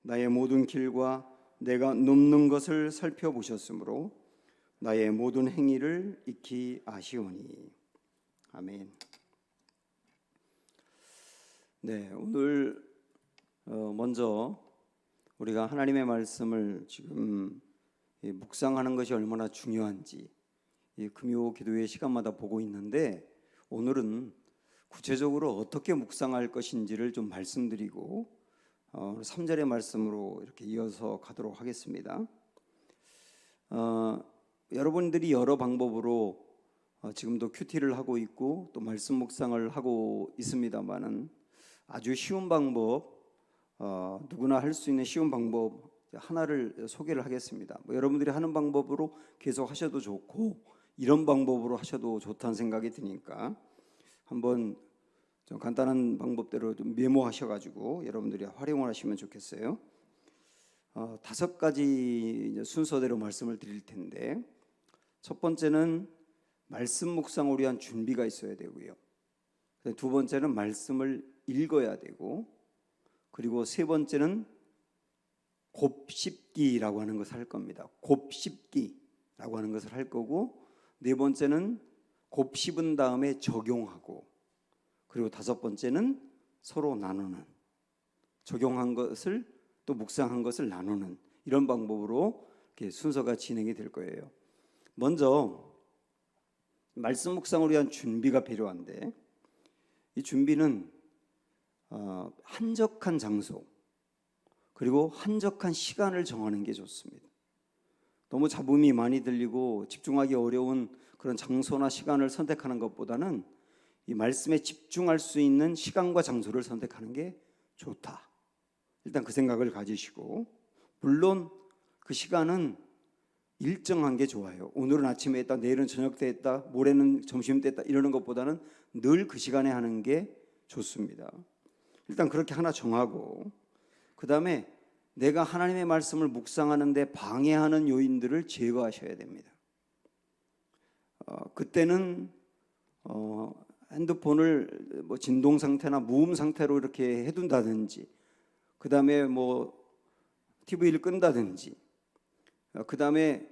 나의 모든 길과 내가 눕는 것을 살펴보셨으므로 나의 모든 행위를 익히 아시오니. 아멘. 네, 오늘 먼저 우리가 하나님의 말씀을 지금 묵상하는 것이 얼마나 중요한지 금요 기도회 시간마다 보고 있는데, 오늘은 구체적으로 어떻게 묵상할 것인지를 좀 말씀드리고 3절의 말씀으로 이렇게 이어서 가도록 하겠습니다. 여러분들이 여러 방법으로 지금도 큐티를 하고 있고 또 말씀 묵상을 하고 있습니다만은, 아주 쉬운 방법, 누구나 할 수 있는 쉬운 방법 하나를 소개를 하겠습니다. 여러분들이 하는 방법으로 계속 하셔도 좋고 이런 방법으로 하셔도 좋다는 생각이 드니까 한번 좀 간단한 방법대로 좀 메모하셔가지고 여러분들이 활용을 하시면 좋겠어요. 5가지 순서대로 말씀을 드릴 텐데, 첫 번째는 말씀 묵상을 위한 준비가 있어야 되고요. 두 번째는 말씀을 읽어야 되고, 그리고 세 번째는 곱씹기라고 하는 것을 할 겁니다. 곱씹기라고 하는 것을 할 거고, 네 번째는 곱씹은 다음에 적용하고, 그리고 5번째는 서로 나누는, 적용한 것을 또 묵상한 것을 나누는, 이런 방법으로 이렇게 순서가 진행이 될 거예요. 먼저 말씀 묵상을 위한 준비가 필요한데, 이 준비는 한적한 장소 그리고 한적한 시간을 정하는 게 좋습니다. 너무 잡음이 많이 들리고 집중하기 어려운 그런 장소나 시간을 선택하는 것보다는 이 말씀에 집중할 수 있는 시간과 장소를 선택하는 게 좋다. 일단 그 생각을 가지시고, 물론 그 시간은 일정한 게 좋아요. 오늘은 아침에 했다, 내일은 저녁 때 했다, 모레는 점심 때 했다, 이러는 것보다는 늘 그 시간에 하는 게 좋습니다. 일단 그렇게 하나 정하고, 그 다음에 내가 하나님의 말씀을 묵상하는데 방해하는 요인들을 제거하셔야 됩니다. 그때는 핸드폰을 진동 상태나 무음 상태로 이렇게 해둔다든지, 그 다음에 TV를 끈다든지, 그 다음에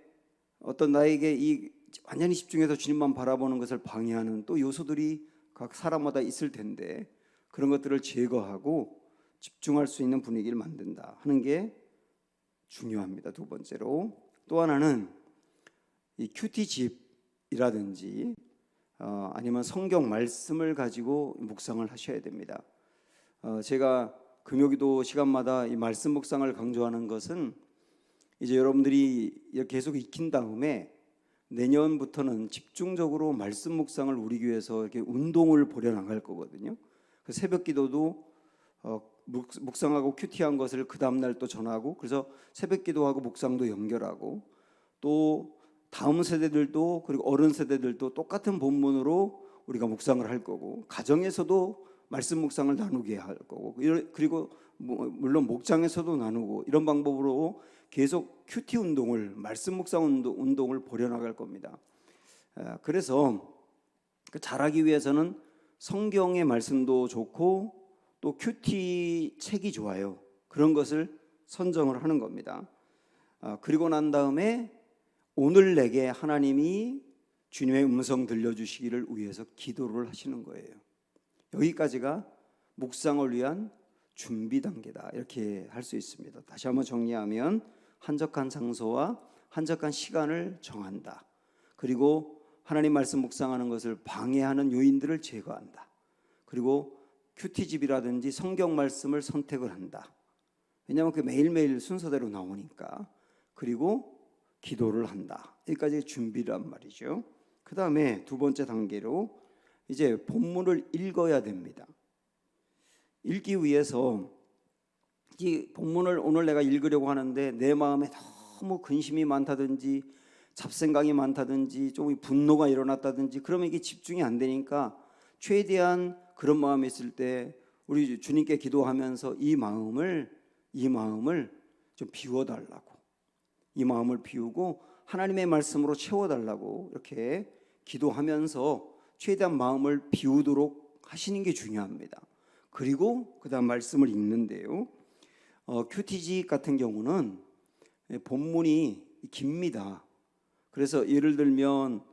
어떤 나에게 이 완전히 집중해서 주님만 바라보는 것을 방해하는 또 요소들이 각 사람마다 있을 텐데, 그런 것들을 제거하고 집중할 수 있는 분위기를 만든다 하는 게 중요합니다. 두 번째로, 또 하나는 이 큐티집이라든지 아니면 성경 말씀을 가지고 묵상을 하셔야 됩니다. 제가 금요기도 시간마다 이 말씀 묵상을 강조하는 것은, 이제 여러분들이 계속 익힌 다음에 내년부터는 집중적으로 말씀 묵상을 우리 교회에서 이렇게 운동을 벌여나갈 거거든요. 그 새벽 기도도 묵상하고 큐티한 것을 그 다음날 또 전하고, 그래서 새벽 기도하고 묵상도 연결하고, 또 다음 세대들도, 그리고 어른 세대들도 똑같은 본문으로 우리가 묵상을 할 거고, 가정에서도 말씀 묵상을 나누게 할 거고, 그리고 물론 목장에서도 나누고, 이런 방법으로 계속 큐티 운동을, 말씀 묵상 운동을 벌여나갈 겁니다. 그래서 잘하기 위해서는 성경의 말씀도 좋고 또 큐티 책이 좋아요. 그런 것을 선정을 하는 겁니다. 그리고 난 다음에 오늘 내게 하나님이 주님의 음성 들려주시기를 위해서 기도를 하시는 거예요. 여기까지가 묵상을 위한 준비 단계다, 이렇게 할 수 있습니다. 다시 한번 정리하면, 한적한 장소와 한적한 시간을 정한다. 그리고 하나님 말씀 묵상하는 것을 방해하는 요인들을 제거한다. 그리고 큐티집이라든지 성경 말씀을 선택을 한다. 왜냐하면 그 매일매일 순서대로 나오니까. 그리고 기도를 한다. 여기까지 준비란 말이죠. 그 다음에 두 번째 단계로 이제 본문을 읽어야 됩니다. 읽기 위해서 이 본문을 오늘 내가 읽으려고 하는데 내 마음에 너무 근심이 많다든지 잡생각이 많다든지 좀 분노가 일어났다든지, 그러면 이게 집중이 안 되니까 최대한 그런 마음이 있을 때 우리 주님께 기도하면서 이 마음을 좀 비워달라고, 이 마음을 비우고 하나님의 말씀으로 채워달라고 이렇게 기도하면서 최대한 마음을 비우도록 하시는 게 중요합니다. 그리고 그 다음 말씀을 읽는데요, 큐티지 같은 경우는 본문이 깁니다. 그래서 예를 들면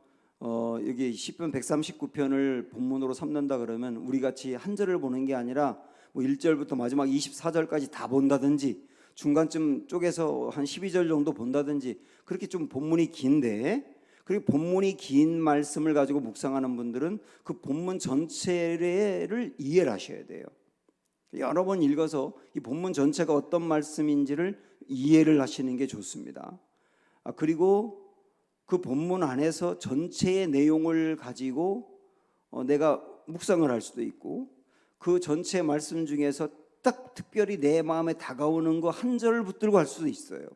여기 시편 139편을 본문으로 삼는다 그러면 우리 같이 한 절을 보는 게 아니라 뭐 1절부터 마지막 24절까지 다 본다든지 중간쯤 쪼개서 한 12절 정도 본다든지 그렇게 좀 본문이 긴데, 그리고 본문이 긴 말씀을 가지고 묵상하는 분들은 그 본문 전체를 이해를 하셔야 돼요. 여러 번 읽어서 이 본문 전체가 어떤 말씀인지를 이해를 하시는 게 좋습니다. 그리고 그 본문 안에서 전체의 내용을 가지고 내가 묵상을 할 수도 있고, 그 전체 말씀 중에서 딱 특별히 내 마음에 다가오는 거 한 절을 붙들고 할 수도 있어요.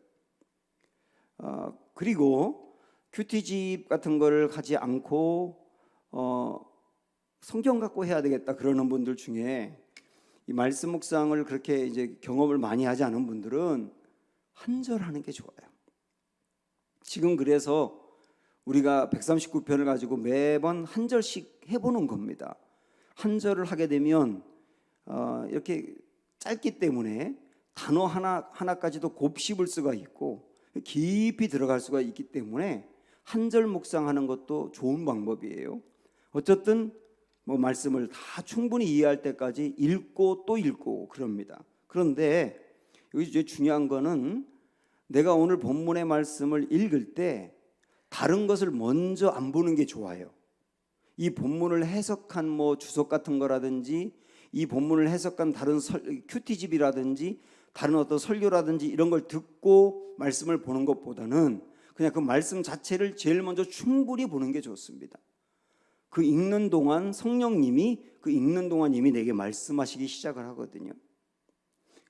그리고 큐티집 같은 거를 하지 않고 성경 갖고 해야 되겠다 그러는 분들 중에 이 말씀 묵상을 그렇게 이제 경험을 많이 하지 않은 분들은 한 절 하는 게 좋아요. 지금 그래서 우리가 139편을 가지고 매번 한 절씩 해보는 겁니다. 한 절을 하게 되면 이렇게 짧기 때문에 단어 하나까지도 곱씹을 수가 있고 깊이 들어갈 수가 있기 때문에 한 절 묵상하는 것도 좋은 방법이에요. 어쨌든 뭐 말씀을 다 충분히 이해할 때까지 읽고 또 읽고 그럽니다. 그런데 여기 이제 중요한 거는 내가 오늘 본문의 말씀을 읽을 때 다른 것을 먼저 안 보는 게 좋아요. 이 본문을 해석한 뭐 주석 같은 거라든지 이 본문을 해석한 다른 큐티집이라든지 다른 어떤 설교라든지 이런 걸 듣고 말씀을 보는 것보다는 그냥 그 말씀 자체를 제일 먼저 충분히 보는 게 좋습니다. 그 읽는 동안 성령님이 이미 내게 말씀하시기 시작을 하거든요.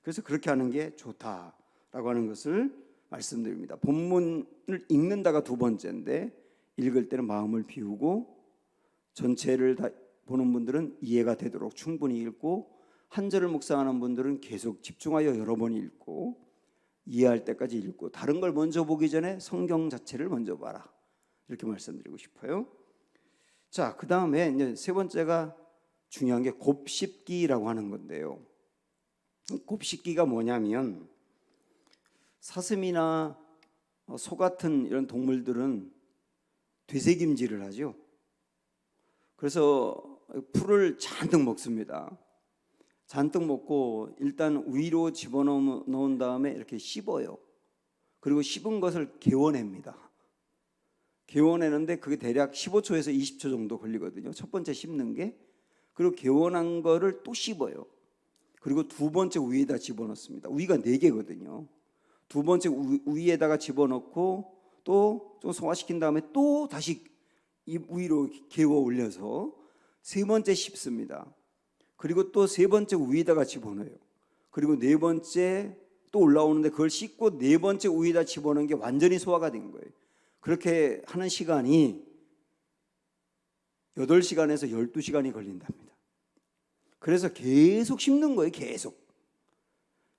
그래서 그렇게 하는 게 좋다라고 하는 것을 말씀드립니다. 본문을 읽는다가 두 번째인데, 읽을 때는 마음을 비우고 전체를 다 보는 분들은 이해가 되도록 충분히 읽고, 한 절을 묵상하는 분들은 계속 집중하여 여러 번 읽고 이해할 때까지 읽고, 다른 걸 먼저 보기 전에 성경 자체를 먼저 봐라, 이렇게 말씀드리고 싶어요. 자, 그 다음에 이제 세 번째가 중요한 게 곱씹기라고 하는 건데요. 곱씹기가 뭐냐면, 사슴이나 소 같은 이런 동물들은 되새김질을 하죠. 그래서 풀을 잔뜩 먹습니다. 잔뜩 먹고 일단 위로 집어넣은 다음에 이렇게 씹어요. 그리고 씹은 것을 개워냅니다. 개워내는데 그게 대략 15초에서 20초 정도 걸리거든요. 첫 번째 씹는 게. 그리고 개워난 거를 또 씹어요. 그리고 두 번째 우위에다 집어넣습니다. 우위가 4개거든요. 두 번째 우위에다가 집어넣고 또 좀 소화시킨 다음에 또 다시 입 위로 개워 올려서 세 번째 씹습니다. 그리고 또 세 번째 우위에다가 집어넣어요. 그리고 네 번째 또 올라오는데 그걸 씹고 네 번째 우위에다 집어넣은 게 완전히 소화가 된 거예요. 그렇게 하는 시간이 8시간에서 12시간이 걸린답니다. 그래서 계속 씹는 거예요. 계속.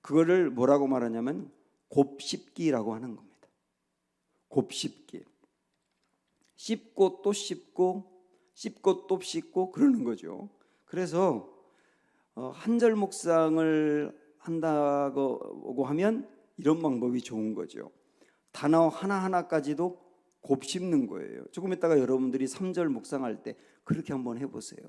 그거를 뭐라고 말하냐면 곱씹기라고 하는 겁니다. 곱씹기. 씹고 또 씹고 씹고 또 씹고 그러는 거죠. 그래서 한 절 묵상을 한다고 하면 이런 방법이 좋은 거죠. 단어 하나하나까지도 곱씹는 거예요. 조금 있다가 여러분들이 3절 묵상할 때 그렇게 한번 해보세요.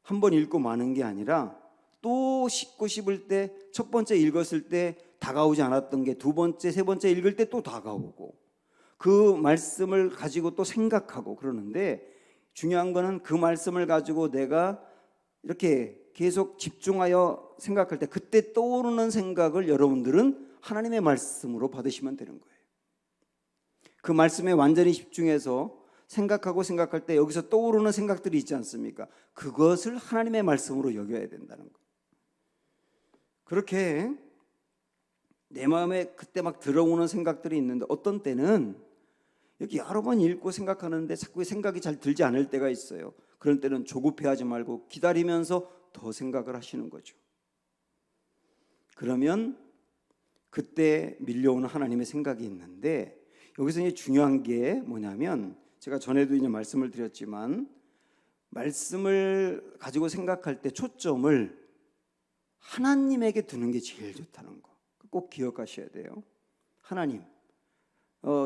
한번 읽고 마는 게 아니라 또 씹고 씹을 때, 첫 번째 읽었을 때 다가오지 않았던 게 두 번째, 세 번째 읽을 때 또 다가오고, 그 말씀을 가지고 또 생각하고 그러는데, 중요한 거는 그 말씀을 가지고 내가 이렇게 계속 집중하여 생각할 때 그때 떠오르는 생각을 여러분들은 하나님의 말씀으로 받으시면 되는 거예요. 그 말씀에 완전히 집중해서 생각할 때 여기서 떠오르는 생각들이 있지 않습니까? 그것을 하나님의 말씀으로 여겨야 된다는 거예요. 그렇게 내 마음에 그때 막 들어오는 생각들이 있는데, 어떤 때는 이렇게 여러 번 읽고 생각하는데 자꾸 생각이 잘 들지 않을 때가 있어요. 그런 때는 조급해하지 말고 기다리면서 더 생각을 하시는 거죠. 그러면 그때 밀려오는 하나님의 생각이 있는데, 여기서 이제 중요한 게 뭐냐면, 제가 전에도 이제 말씀을 드렸지만, 말씀을 가지고 생각할 때 초점을 하나님에게 두는 게 제일 좋다는 거. 꼭 기억하셔야 돼요. 하나님.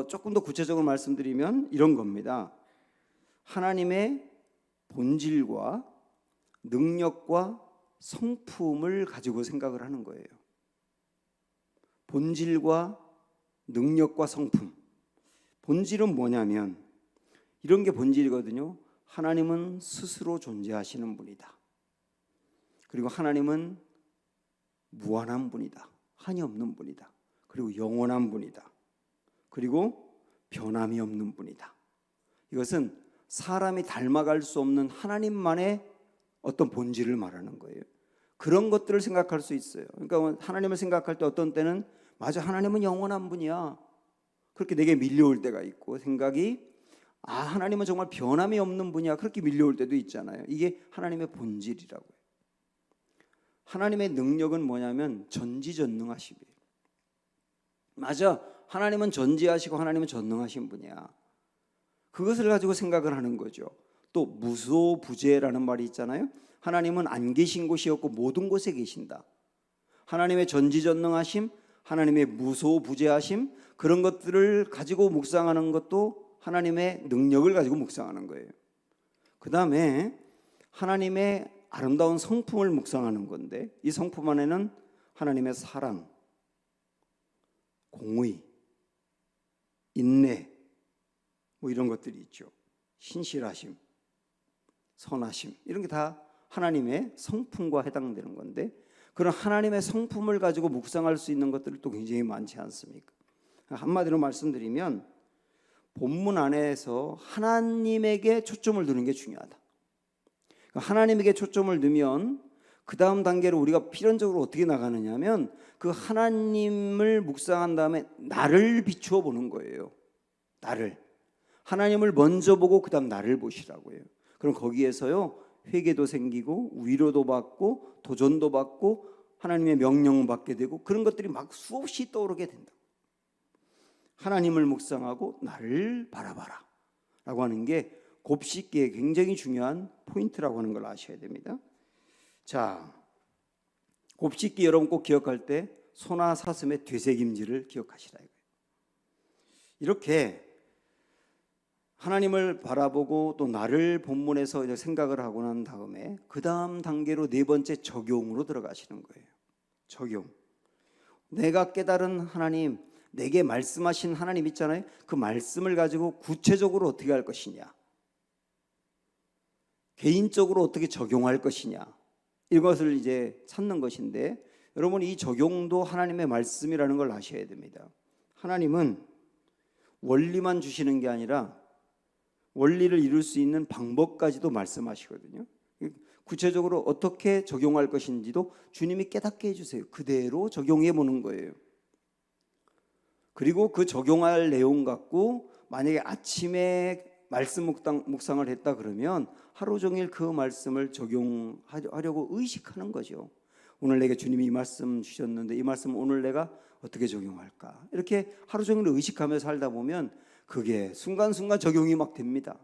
조금 더 구체적으로 말씀드리면 이런 겁니다. 하나님의 본질과 능력과 성품을 가지고 생각을 하는 거예요. 본질과 능력과 성품. 본질은 뭐냐면 이런 게 본질이거든요. 하나님은 스스로 존재하시는 분이다. 그리고 하나님은 무한한 분이다. 한이 없는 분이다. 그리고 영원한 분이다. 그리고 변함이 없는 분이다. 이것은 사람이 닮아갈 수 없는 하나님만의 어떤 본질을 말하는 거예요. 그런 것들을 생각할 수 있어요. 그러니까 하나님을 생각할 때 어떤 때는 맞아, 하나님은 영원한 분이야. 그렇게 내게 밀려올 때가 있고, 생각이 하나님은 정말 변함이 없는 분이야. 그렇게 밀려올 때도 있잖아요. 이게 하나님의 본질이라고요. 하나님의 능력은 뭐냐면 전지전능하심이에요. 맞아, 하나님은 전지하시고 하나님은 전능하신 분이야. 그것을 가지고 생각을 하는 거죠. 또 무소부재라는 말이 있잖아요. 하나님은 안 계신 곳이 없고 모든 곳에 계신다. 하나님의 전지전능하심, 하나님의 무소부재하심, 그런 것들을 가지고 묵상하는 것도 하나님의 능력을 가지고 묵상하는 거예요. 그 다음에 하나님의 아름다운 성품을 묵상하는 건데, 이 성품 안에는 하나님의 사랑, 공의, 인내, 뭐 이런 것들이 있죠. 신실하심, 선하심, 이런 게 다 하나님의 성품과 해당되는 건데, 그런 하나님의 성품을 가지고 묵상할 수 있는 것들이 또 굉장히 많지 않습니까? 한마디로 말씀드리면 본문 안에서 하나님에게 초점을 두는 게 중요하다. 하나님에게 초점을 두면 그 다음 단계로 우리가 필연적으로 어떻게 나가느냐 하면 그 하나님을 묵상한 다음에 나를 비추어 보는 거예요. 나를. 하나님을 먼저 보고 그 다음 나를 보시라고요. 그럼 거기에서요 회개도 생기고 위로도 받고 도전도 받고 하나님의 명령 받게 되고 그런 것들이 막 수없이 떠오르게 된다. 하나님을 묵상하고 나를 바라봐라 라고 하는 게 곱씹기에 굉장히 중요한 포인트라고 하는 걸 아셔야 됩니다. 자, 곱씹기 여러분 꼭 기억할 때 소나 사슴의 되새김질을 기억하시라 이거예요. 이렇게 하나님을 바라보고 또 나를 본문에서 이제 생각을 하고 난 다음에 그 다음 단계로 네 번째 적용으로 들어가시는 거예요. 적용. 내가 깨달은 하나님, 내게 말씀하신 하나님 있잖아요. 그 말씀을 가지고 구체적으로 어떻게 할 것이냐, 개인적으로 어떻게 적용할 것이냐, 이것을 이제 찾는 것인데, 여러분 이 적용도 하나님의 말씀이라는 걸 아셔야 됩니다. 하나님은 원리만 주시는 게 아니라 원리를 이룰 수 있는 방법까지도 말씀하시거든요. 구체적으로 어떻게 적용할 것인지도 주님이 깨닫게 해주세요. 그대로 적용해 보는 거예요. 그리고 그 적용할 내용 갖고 만약에 아침에 말씀 묵상을 했다 그러면 하루 종일 그 말씀을 적용하려고 의식하는 거죠. 오늘 내게 주님이 이 말씀 주셨는데 이 말씀 오늘 내가 어떻게 적용할까, 이렇게 하루 종일 의식하며 살다 보면 그게 순간순간 적용이 막 됩니다.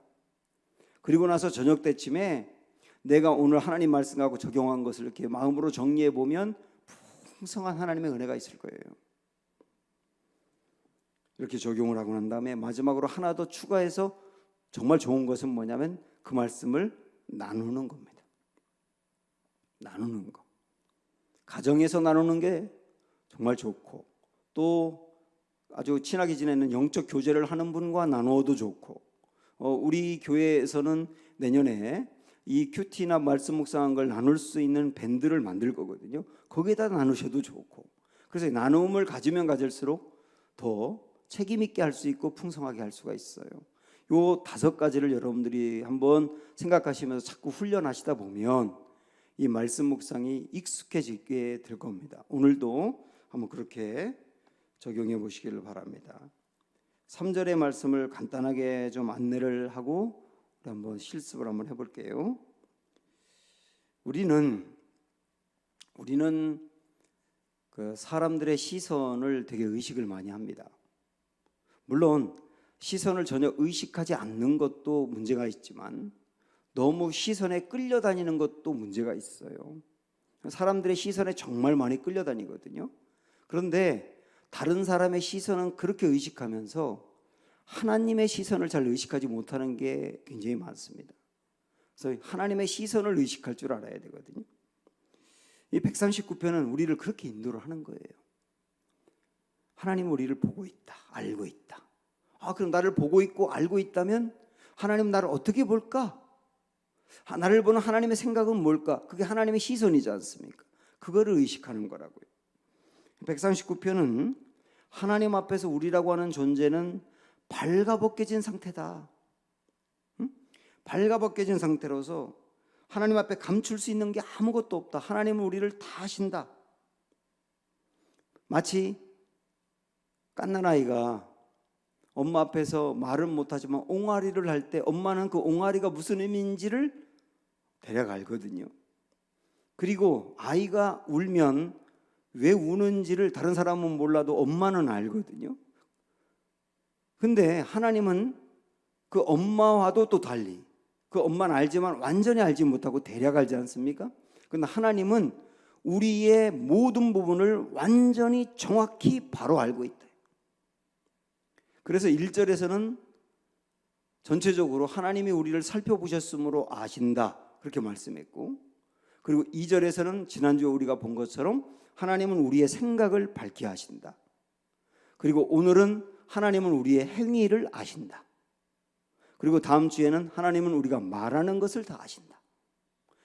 그리고 나서 저녁 때쯤에 내가 오늘 하나님 말씀하고 적용한 것을 이렇게 마음으로 정리해 보면 풍성한 하나님의 은혜가 있을 거예요. 이렇게 적용을 하고 난 다음에 마지막으로 하나 더 추가해서 정말 좋은 것은 뭐냐면 그 말씀을 나누는 겁니다. 나누는 거. 가정에서 나누는 게 정말 좋고, 또 아주 친하게 지내는 영적 교제를 하는 분과 나누어도 좋고, 우리 교회에서는 내년에 이 큐티나 말씀 묵상한 걸 나눌 수 있는 밴드를 만들 거거든요. 거기에다 나누셔도 좋고, 그래서 나눔을 가지면 가질수록 더 책임 있게 할 수 있고 풍성하게 할 수가 있어요. 요 5가지를 여러분들이 한번 생각하시면서 자꾸 훈련하시다 보면 이 말씀 묵상이 익숙해지게 될 겁니다. 오늘도 한번 그렇게 적용해 보시기를 바랍니다. 3절의 말씀을 간단하게 좀 안내를 하고 한번 실습을 한번 해볼게요. 우리는 그 사람들의 시선을 되게 의식을 많이 합니다. 물론 시선을 전혀 의식하지 않는 것도 문제가 있지만 너무 시선에 끌려다니는 것도 문제가 있어요. 사람들의 시선에 정말 많이 끌려다니거든요. 그런데 다른 사람의 시선은 그렇게 의식하면서 하나님의 시선을 잘 의식하지 못하는 게 굉장히 많습니다. 그래서 하나님의 시선을 의식할 줄 알아야 되거든요. 이 139편은 우리를 그렇게 인도를 하는 거예요. 하나님은 우리를 보고 있다, 알고 있다. 그럼 나를 보고 있고 알고 있다면 하나님은 나를 어떻게 볼까? 나를 보는 하나님의 생각은 뭘까? 그게 하나님의 시선이지 않습니까? 그거를 의식하는 거라고요. 139편은 하나님 앞에서 우리라고 하는 존재는 발가벗겨진 상태다. 발가벗겨진 상태로서 하나님 앞에 감출 수 있는 게 아무것도 없다. 하나님은 우리를 다 아신다. 마치 갓난아이가 엄마 앞에서 말은 못하지만 옹알이를 할 때 엄마는 그 옹알이가 무슨 의미인지를 대략 알거든요. 그리고 아이가 울면 왜 우는지를 다른 사람은 몰라도 엄마는 알거든요. 근데 하나님은 그 엄마와도 또 달리, 그 엄마는 알지만 완전히 알지 못하고 대략 알지 않습니까? 그런데 하나님은 우리의 모든 부분을 완전히 정확히 바로 알고 있다. 그래서 1절에서는 전체적으로 하나님이 우리를 살펴보셨으므로 아신다, 그렇게 말씀했고, 그리고 2절에서는 지난주에 우리가 본 것처럼 하나님은 우리의 생각을 밝게 하신다. 그리고 오늘은 하나님은 우리의 행위를 아신다. 그리고 다음 주에는 하나님은 우리가 말하는 것을 다 아신다.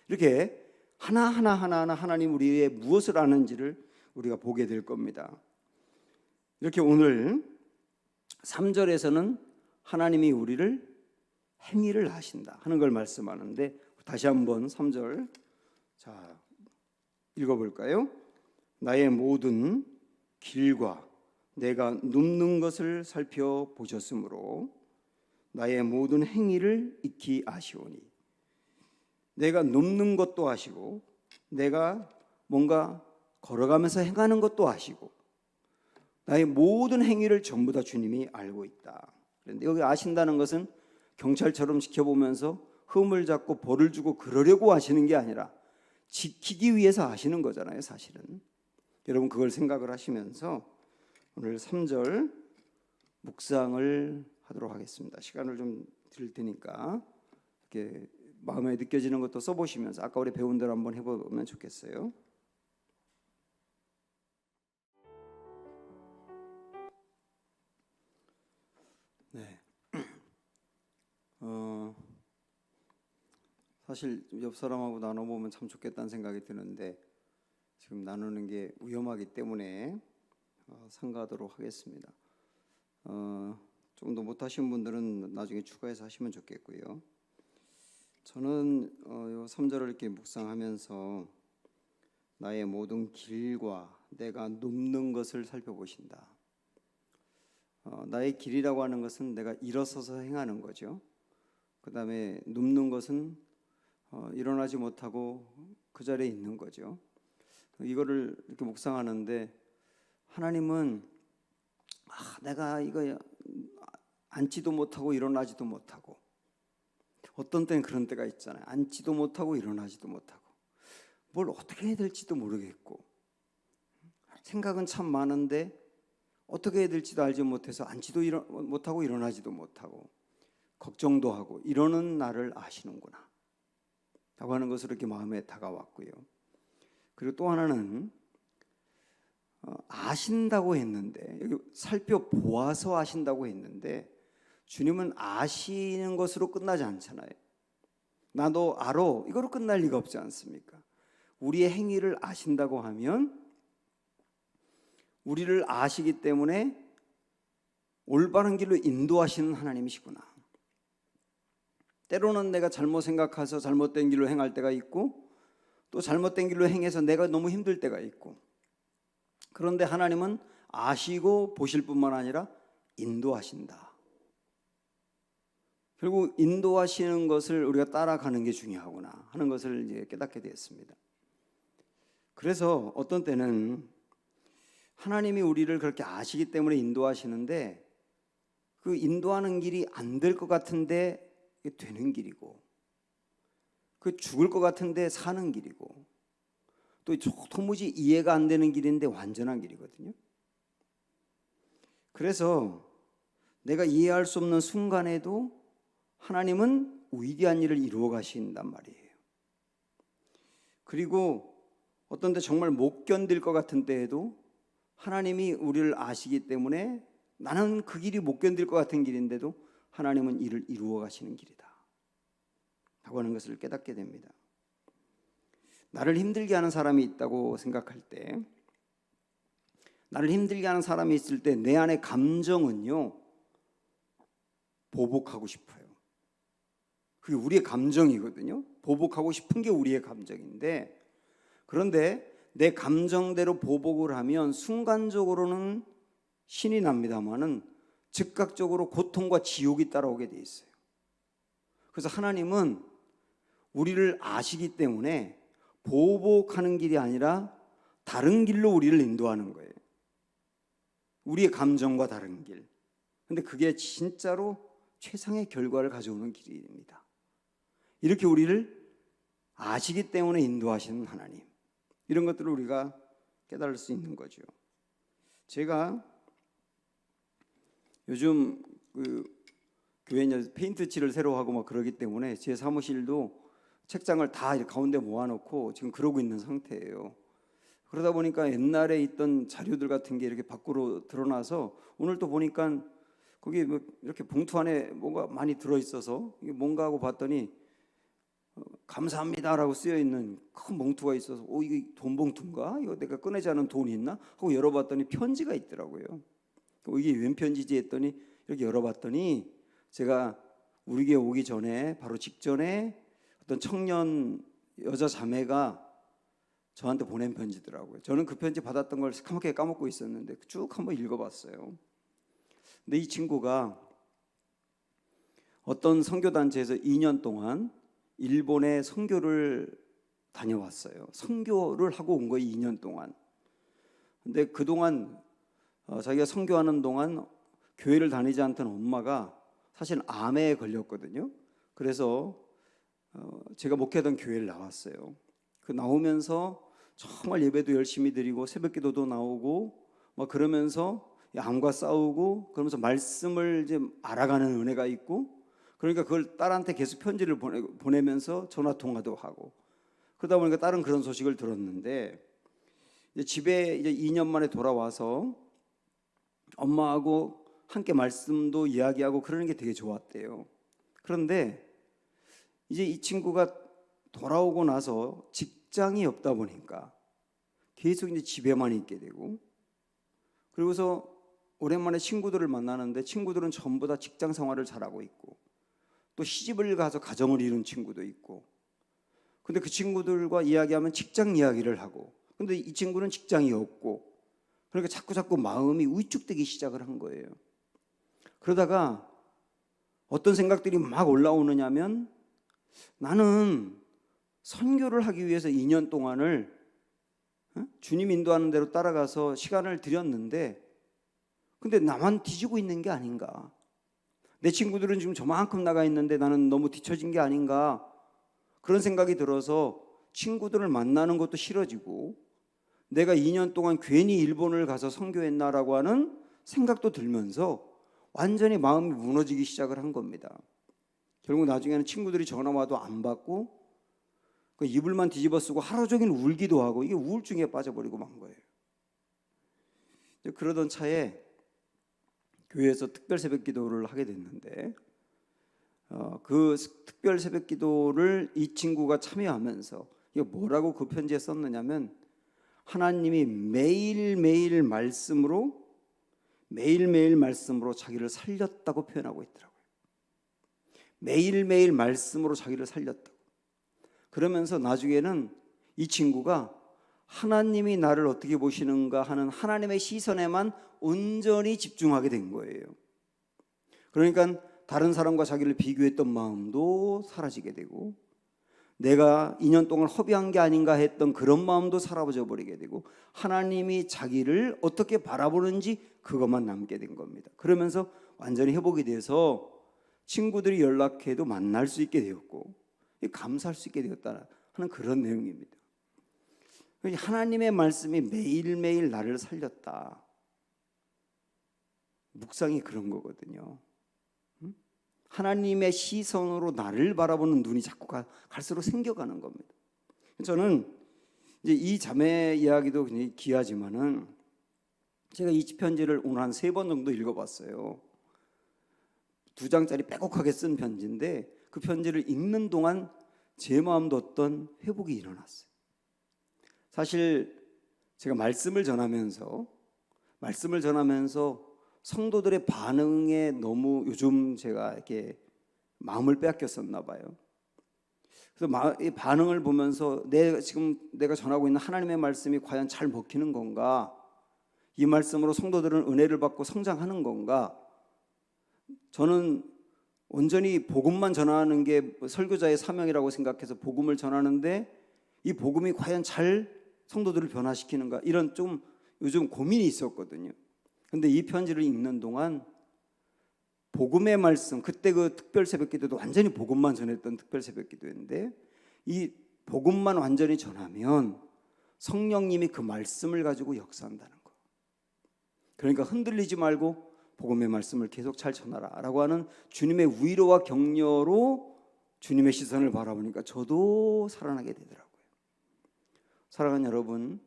이렇게 하나하나 하나님 우리의 무엇을 아는지를 우리가 보게 될 겁니다. 이렇게 오늘 3절에서는 하나님이 우리를 행위를 하신다 하는 걸 말씀하는데, 다시 한번 3절 자 읽어볼까요? 나의 모든 길과 내가 눕는 것을 살펴보셨으므로 나의 모든 행위를 익히 아시오니. 내가 눕는 것도 아시고 내가 뭔가 걸어가면서 행하는 것도 아시고 나의 모든 행위를 전부 다 주님이 알고 있다. 그런데 여기 아신다는 것은 경찰처럼 지켜보면서 흠을 잡고 벌을 주고 그러려고 하시는 게 아니라 지키기 위해서 하시는 거잖아요, 사실은. 여러분 그걸 생각을 하시면서 오늘 3절 묵상을 하도록 하겠습니다. 시간을 좀 드릴 테니까 이렇게 마음에 느껴지는 것도 써보시면서 아까 우리 배운 대로 한번 해보면 좋겠어요. 네. 사실 옆 사람하고 나눠보면 참 좋겠다는 생각이 드는데 지금 나누는 게 위험하기 때문에 삼가하도록 하겠습니다. 좀 더 못하신 분들은 나중에 추가해서 하시면 좋겠고요. 저는 요 3절을 이렇게 묵상하면서 나의 모든 길과 내가 눕는 것을 살펴보신다. 나의 길이라고 하는 것은 내가 일어서서 행하는 거죠. 그 다음에 눕는 것은 일어나지 못하고 그 자리에 있는 거죠. 이거를 이렇게 묵상하는데 하나님은 내가 이거 앉지도 못하고 일어나지도 못하고, 어떤 때는 그런 때가 있잖아요. 앉지도 못하고 일어나지도 못하고 뭘 어떻게 해야 될지도 모르겠고 생각은 참 많은데 어떻게 해야 될지도 알지 못해서 앉지도 못하고 일어나지도 못하고 걱정도 하고 이러는 나를 아시는구나 라고 하는 것으로 이렇게 마음에 다가왔고요. 그리고 또 하나는 아신다고 했는데, 여기 살펴보아서 아신다고 했는데 주님은 아시는 것으로 끝나지 않잖아요. 나도 알아, 이거로 끝날 리가 없지 않습니까? 우리의 행위를 아신다고 하면 우리를 아시기 때문에 올바른 길로 인도하시는 하나님이시구나. 때로는 내가 잘못 생각해서 잘못된 길로 행할 때가 있고 또 잘못된 길로 행해서 내가 너무 힘들 때가 있고, 그런데 하나님은 아시고 보실 뿐만 아니라 인도하신다. 결국 인도하시는 것을 우리가 따라가는 게 중요하구나 하는 것을 이제 깨닫게 되었습니다. 그래서 어떤 때는 하나님이 우리를 그렇게 아시기 때문에 인도하시는데 그 인도하는 길이 안 될 것 같은데 되는 길이고, 그 죽을 것 같은데 사는 길이고, 또 도무지 이해가 안 되는 길인데 완전한 길이거든요. 그래서 내가 이해할 수 없는 순간에도 하나님은 위대한 일을 이루어 가신단 말이에요. 그리고 어떤 데 정말 못 견딜 것 같은 때에도 하나님이 우리를 아시기 때문에 나는 그 길이 못 견딜 것 같은 길인데도 하나님은 이를 이루어 가시는 길이다 라고 하는 것을 깨닫게 됩니다. 나를 힘들게 하는 사람이 있다고 생각할 때, 나를 힘들게 하는 사람이 있을 때 내 안의 감정은요, 보복하고 싶어요. 그게 우리의 감정이거든요. 보복하고 싶은 게 우리의 감정인데, 그런데 내 감정대로 보복을 하면 순간적으로는 신이 납니다마는 즉각적으로 고통과 지옥이 따라오게 돼 있어요. 그래서 하나님은 우리를 아시기 때문에 보복하는 길이 아니라 다른 길로 우리를 인도하는 거예요. 우리의 감정과 다른 길. 근데 그게 진짜로 최상의 결과를 가져오는 길입니다. 이렇게 우리를 아시기 때문에 인도하시는 하나님, 이런 것들을 우리가 깨달을 수 있는 거죠. 제가 요즘 교회 페인트 칠을 새로 하고 막 그러기 때문에 제 사무실도 책장을 다 이렇게 가운데 모아놓고 지금 그러고 있는 상태예요. 그러다 보니까 옛날에 있던 자료들 같은 게 이렇게 밖으로 드러나서 오늘 또 보니까 거기 뭐 이렇게 봉투 안에 뭔가 많이 들어있어서 이게 뭔가 하고 봤더니 감사합니다라고 쓰여있는 큰 봉투가 있어서 이게 돈 봉투인가? 이거 내가 꺼내지 않은 돈이 있나? 하고 열어봤더니 편지가 있더라고요. 이게 웬 편지지 했더니 이렇게 열어봤더니 제가 우리 교회 오기 전에 바로 직전에 어떤 청년 여자 자매가 저한테 보낸 편지더라고요. 저는 그 편지 받았던 걸 새카맣게 까먹고 있었는데 쭉 한번 읽어봤어요. 근데 이 친구가 어떤 선교단체에서 2년 동안 일본에 선교를 다녀왔어요. 선교를 하고 온 거예요, 2년 동안. 근데 그동안 자기가 선교하는 동안 교회를 다니지 않던 엄마가 사실 암에 걸렸거든요. 그래서 제가 목회하던 교회를 나왔어요. 그 나오면서 정말 예배도 열심히 드리고 새벽기도도 나오고 막 그러면서 암과 싸우고 그러면서 말씀을 이제 알아가는 은혜가 있고, 그러니까 그걸 딸한테 계속 편지를 보내면서 전화 통화도 하고 그러다 보니까 딸은 그런 소식을 들었는데 이제 집에 이제 2년 만에 돌아와서 엄마하고 함께 말씀도 이야기하고 그러는 게 되게 좋았대요. 그런데 이제 이 친구가 돌아오고 나서 직장이 없다 보니까 계속 이제 집에만 있게 되고, 그리고서 오랜만에 친구들을 만나는데 친구들은 전부 다 직장 생활을 잘하고 있고 또 시집을 가서 가정을 이룬 친구도 있고, 근데 그 친구들과 이야기하면 직장 이야기를 하고, 근데 이 친구는 직장이 없고, 그러니까 자꾸 마음이 위축되기 시작을 한 거예요. 그러다가 어떤 생각들이 막 올라오느냐면, 나는 선교를 하기 위해서 2년 동안을 주님 인도하는 대로 따라가서 시간을 들였는데 근데 나만 뒤지고 있는 게 아닌가, 내 친구들은 지금 저만큼 나가 있는데 나는 너무 뒤처진 게 아닌가, 그런 생각이 들어서 친구들을 만나는 것도 싫어지고 내가 2년 동안 괜히 일본을 가서 선교했나라고 하는 생각도 들면서 완전히 마음이 무너지기 시작을 한 겁니다. 결국 나중에는 친구들이 전화 와도 안 받고 그 이불만 뒤집어 쓰고 하루 종일 울기도 하고 이게 우울증에 빠져버리고 만 거예요. 그러던 차에 교회에서 특별 새벽 기도를 하게 됐는데 그 특별 새벽 기도를 이 친구가 참여하면서 이거 뭐라고 그 편지에 썼느냐면, 하나님이 매일매일 말씀으로 자기를 살렸다고 표현하고 있더라고요. 매일매일 말씀으로 자기를 살렸다고. 그러면서 나중에는 이 친구가 하나님이 나를 어떻게 보시는가 하는 하나님의 시선에만 온전히 집중하게 된 거예요. 그러니까 다른 사람과 자기를 비교했던 마음도 사라지게 되고, 내가 2년 동안 허비한 게 아닌가 했던 그런 마음도 사라져 버리게 되고, 하나님이 자기를 어떻게 바라보는지 그것만 남게 된 겁니다. 그러면서 완전히 회복이 돼서 친구들이 연락해도 만날 수 있게 되었고 감사할 수 있게 되었다 하는 그런 내용입니다. 하나님의 말씀이 매일매일 나를 살렸다. 묵상이 그런 거거든요. 하나님의 시선으로 나를 바라보는 눈이 자꾸 갈수록 생겨가는 겁니다. 저는 이제 이 자매 이야기도 굉장히 귀하지만은 제가 이 편지를 오늘 한 3번 정도 읽어봤어요. 2장짜리 빼곡하게 쓴 편지인데 그 편지를 읽는 동안 제 마음도 어떤 회복이 일어났어요. 사실 제가 말씀을 전하면서 성도들의 반응에 너무 요즘 제가 이렇게 마음을 빼앗겼었나 봐요. 그래서 이 반응을 보면서 내가 전하고 있는 하나님의 말씀이 과연 잘 먹히는 건가? 이 말씀으로 성도들은 은혜를 받고 성장하는 건가? 저는 온전히 복음만 전하는 게 설교자의 사명이라고 생각해서 복음을 전하는데 이 복음이 과연 잘 성도들을 변화시키는가? 이런 좀 요즘 고민이 있었거든요. 근데 이 편지를 읽는 동안 복음의 말씀, 그때 그 특별 새벽 기도도 완전히 복음만 전했던 특별 새벽 기도였는데 이 복음만 완전히 전하면 성령님이 그 말씀을 가지고 역사한다는 거. 그러니까 흔들리지 말고 복음의 말씀을 계속 잘 전하라 라고 하는 주님의 위로와 격려로 주님의 시선을 바라보니까 저도 살아나게 되더라고요. 사랑하는 여러분,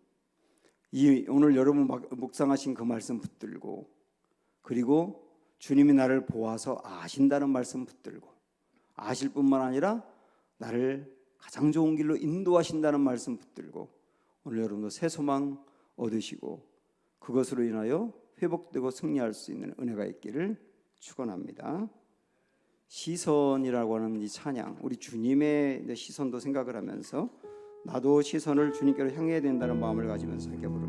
오늘 여러분 묵상하신 그 말씀 붙들고, 그리고 주님이 나를 보아서 아신다는 말씀 붙들고, 아실 뿐만 아니라 나를 가장 좋은 길로 인도하신다는 말씀 붙들고 오늘 여러분도 새 소망 얻으시고 그것으로 인하여 회복되고 승리할 수 있는 은혜가 있기를 축원합니다. 시선이라고 하는 이 찬양, 우리 주님의 시선도 생각을 하면서 나도 시선을 주님께로 향해야 된다는 마음을 가지면서 함께 부릅니다.